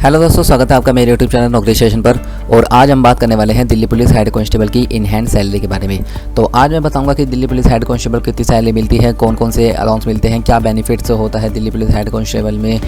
Hello दोस्तों, स्वागत है आपका मेरे यूट्यूब चैनल नौकरी स्टेशन पर। और आज हम बात करने वाले हैं दिल्ली पुलिस हेड कांस्टेबल की इन हैंड सैलरी के बारे में। तो आज मैं बताऊंगा कि दिल्ली पुलिस हेड कांस्टेबल कितनी सैलरी मिलती है, कौन कौन से अलाउंस मिलते हैं, क्या बेनिफिट्स होता है दिल्ली पुलिस हेड कांस्टेबल में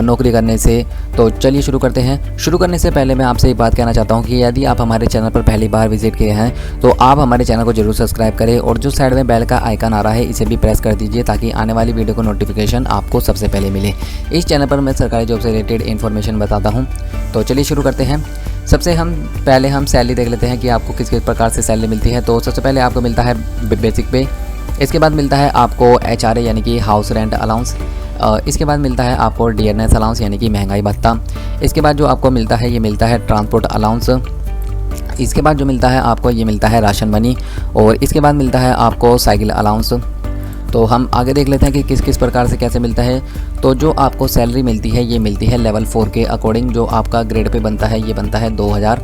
नौकरी करने से। तो चलिए शुरू करते हैं। शुरू करने से पहले मैं आपसे एक बात कहना चाहता हूँ कि यदि आप हमारे चैनल पर पहली बार विजिट किए हैं तो आप हमारे चैनल को जरूर सब्सक्राइब करें और जो साइड में बेल का आइकन आ रहा है इसे भी प्रेस कर दीजिए ताकि आने वाली वीडियो को नोटिफिकेशन आपको सबसे पहले मिले। इस चैनल पर मैं सरकारी जॉब से रिलेटेड इन्फॉर्मेशन बताता हूँ। तो चलिए शुरू करते हैं। सबसे पहले हम सैलरी देख लेते हैं कि आपको किस किस प्रकार से सैलरी मिलती है। तो सबसे पहले आपको मिलता है बेसिक पे, इसके बाद मिलता है आपको HRA यानी कि हाउस रेंट अलाउंस, इसके बाद मिलता है आपको DNS अलाउंस यानी कि महंगाई भत्ता, इसके बाद जो आपको मिलता है ये मिलता है ट्रांसपोर्ट अलाउंस, इसके बाद जो मिलता है आपको ये मिलता है राशन मनी, और इसके बाद मिलता है आपको साइकिल अलाउंस। तो हम आगे देख लेते हैं कि किस किस प्रकार से कैसे मिलता है। तो जो आपको सैलरी मिलती है ये मिलती है लेवल 4 के अकॉर्डिंग, जो आपका ग्रेड पे बनता है ये बनता है 2000।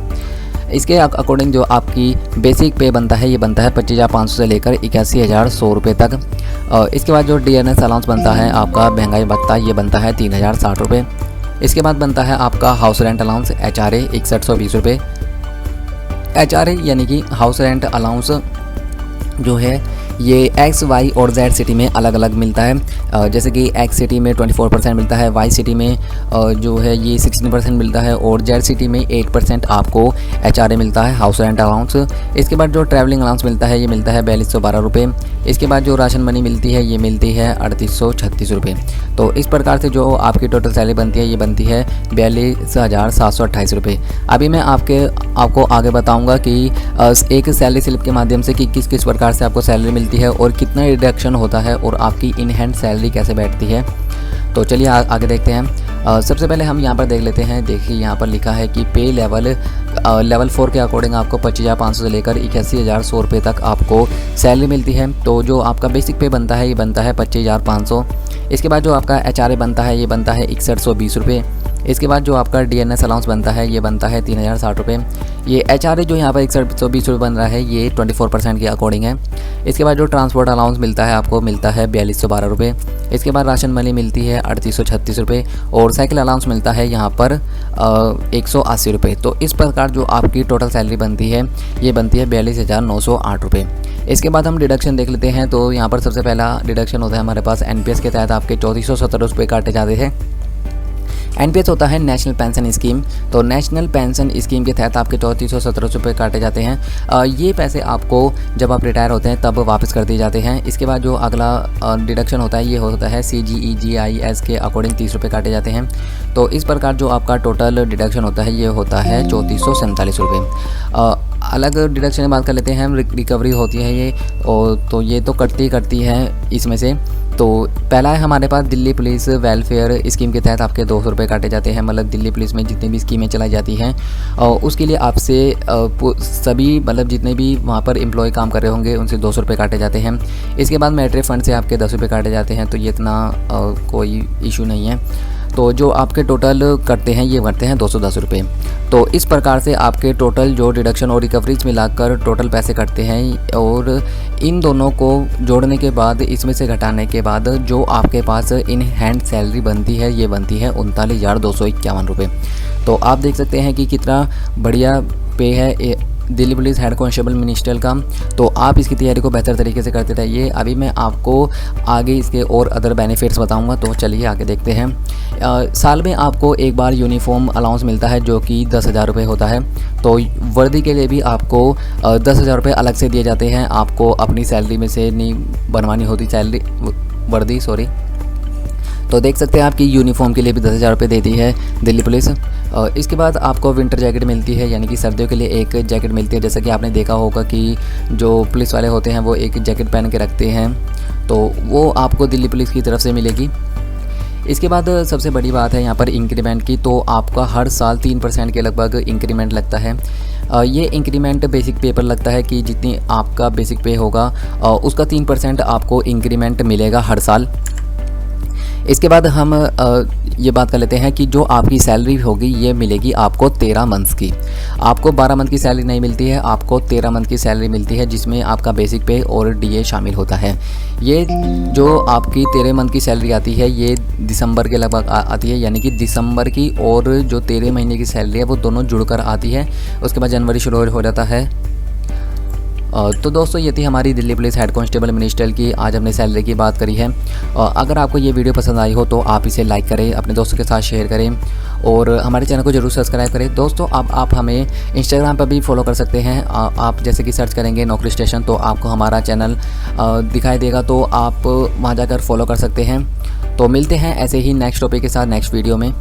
इसके अकॉर्डिंग जो आपकी बेसिक पे बनता है ये बनता है 25,500 से लेकर 81,100 रुपये तक। इसके बाद जो DNS अलाउंस बनता है आपका महंगाई भत्ता ये बनता है 3,060 रुपये। इसके बाद बनता है आपका हाउस रेंट अलाउंस HRA 6120 रुपये। HRA यानी कि हाउस रेंट अलाउंस जो है ये X, Y और Z सिटी में अलग अलग मिलता है। जैसे कि X सिटी में 24% मिलता है, Y सिटी में जो है ये 16% मिलता है और Z सिटी में 8% आपको HRA मिलता है हाउस रेंट अलाउंस। इसके बाद जो ट्रैवलिंग अलाउंस मिलता है ये मिलता है 4212 रुपये। इसके बाद जो राशन मनी मिलती है ये मिलती है 3836 रुपये। तो इस प्रकार से जो आपकी टोटल सैलरी बनती है ये बनती है 42,728 रुपये। अभी मैं आपको आगे बताऊँगा कि एक सैलरी स्लिप के माध्यम से कि किस किस प्रकार से आपको सैलरी मिलती है और कितना डिडक्शन होता है और आपकी इन हैंड सैलरी कैसे बैठती है। तो चलिए आगे देखते हैं। सबसे पहले हम यहाँ पर देख लेते हैं। देखिए यहाँ पर लिखा है कि पे लेवल 4 के अकॉर्डिंग आपको 25,500 से लेकर 81,100 रुपये तक आपको सैलरी मिलती है। तो जो आपका बेसिक पे बनता है ये बनता है 25,500। इसके बाद जो आपका HRA बनता है ये बनता है 6120 रुपये। इसके बाद जो आपका DNS अलाउंस बनता है ये बनता है 3,060 रुपये। ये HRA जो यहाँ पर 6120 रुपये बन रहा है ये 24% के अकॉर्डिंग है। इसके बाद जो ट्रांसपोर्ट अलाउंस मिलता है आपको मिलता है 4212 रुपये। इसके बाद राशन मनी मिलती है 3836 रुपये और साइकिल अलाउंस मिलता है यहाँ पर 180 रुपये। तो इस प्रकार जो आपकी टोटल सैलरी बनती है ये बनती है 42,908 रुपये। इसके बाद हम डिडक्शन देख लेते हैं। तो यहाँ पर सबसे पहला डिडक्शन होता है हमारे पास NPS के तहत आपके 3417 रुपये काटे जाते हैं। NPS होता है नेशनल पेंशन स्कीम। तो नेशनल पेंशन स्कीम के तहत आपके 3417 रुपये काटे जाते हैं। ये पैसे आपको जब आप रिटायर होते हैं तब वापस कर दिए जाते हैं। इसके बाद जो अगला डिडक्शन होता है ये होता है CGE-GIS के अकॉर्डिंग 30 रुपये काटे जाते हैं। तो इस प्रकार जो आपका टोटल डिडक्शन होता है ये होता है 3447 रुपये। अलग डिडक्शन की बात कर लेते हैं हम। रिकवरी होती है ये, और तो ये तो कटती है इसमें से। तो पहला है हमारे पास दिल्ली पुलिस वेलफेयर स्कीम के तहत आपके 200 रुपये काटे जाते हैं। मतलब दिल्ली पुलिस में जितनी भी स्कीमें चलाई जाती हैं उसके लिए आपसे सभी मतलब जितने भी वहाँ पर एम्प्लॉय काम कर रहे होंगे उनसे 200 रुपये काटे जाते हैं। इसके बाद मैट्रिक फ़ंड से आपके 10 रुपये काटे जाते हैं। तो ये इतना कोई इशू नहीं है। तो जो आपके टोटल करते हैं ये करते हैं 210 रुपये। तो इस प्रकार से आपके टोटल जो डिडक्शन और रिकवरीज मिलाकर टोटल पैसे कटते हैं, और इन दोनों को जोड़ने के बाद इसमें से घटाने के बाद जो आपके पास इन हैंड सैलरी बनती है ये बनती है 39,251 रुपये। तो आप देख सकते हैं कि कितना बढ़िया पे है Delhi police head constable ministerial का। तो आप इसकी तैयारी को बेहतर तरीके से करते रहिए। अभी मैं आपको आगे इसके और अदर बेनिफिट्स बताऊंगा। तो चलिए आगे देखते हैं। साल में आपको एक बार यूनिफॉर्म अलाउंस मिलता है जो कि 10,000 रुपये होता है। तो वर्दी के लिए भी आपको 10,000 रुपये अलग से दिए जाते हैं। आपको अपनी सैलरी में से नहीं बनवानी होती वर्दी। तो देख सकते हैं आपकी यूनिफॉर्म के लिए भी 10,000 रुपये देती है दिल्ली पुलिस। इसके बाद आपको विंटर जैकेट मिलती है, यानी कि सर्दियों के लिए एक जैकेट मिलती है। जैसा कि आपने देखा होगा कि जो पुलिस वाले होते हैं वो एक जैकेट पहन के रखते हैं, तो वो आपको दिल्ली पुलिस की तरफ से मिलेगी। इसके बाद सबसे बड़ी बात है यहाँ पर इंक्रीमेंट की। तो आपका हर साल 3% के लगभग इंक्रीमेंट लगता है। ये इंक्रीमेंट बेसिक पे पर लगता है कि जितनी आपका बेसिक पे होगा उसका 3% आपको इंक्रीमेंट मिलेगा हर साल। इसके बाद हम ये बात कर लेते हैं कि जो आपकी सैलरी होगी ये मिलेगी आपको 13 मंथ्स की। आपको 12 मंथ की सैलरी नहीं मिलती है, आपको 13 मंथ की सैलरी मिलती है, जिसमें आपका बेसिक पे और डीए शामिल होता है। ये जो आपकी 13 मंथ की सैलरी आती है ये दिसंबर के लगभग आती है, यानी कि दिसंबर की और जो 13 महीने की सैलरी है वो दोनों जुड़कर आती है। उसके बाद जनवरी शुरू हो जाता है। तो दोस्तों ये थी हमारी Delhi police head constable minister की, आज हमने सैलरी की बात करी है। अगर आपको ये वीडियो पसंद आई हो तो आप इसे लाइक करें, अपने दोस्तों के साथ शेयर करें और हमारे चैनल को जरूर सब्सक्राइब करें। दोस्तों अब आप हमें इंस्टाग्राम पर भी फॉलो कर सकते हैं। आप जैसे कि सर्च करेंगे नौकरी स्टेशन तो आपको हमारा चैनल दिखाई देगा, तो आप वहाँ जाकर फॉलो कर सकते हैं। तो मिलते हैं ऐसे ही नेक्स्ट टॉपिक के साथ नेक्स्ट वीडियो में।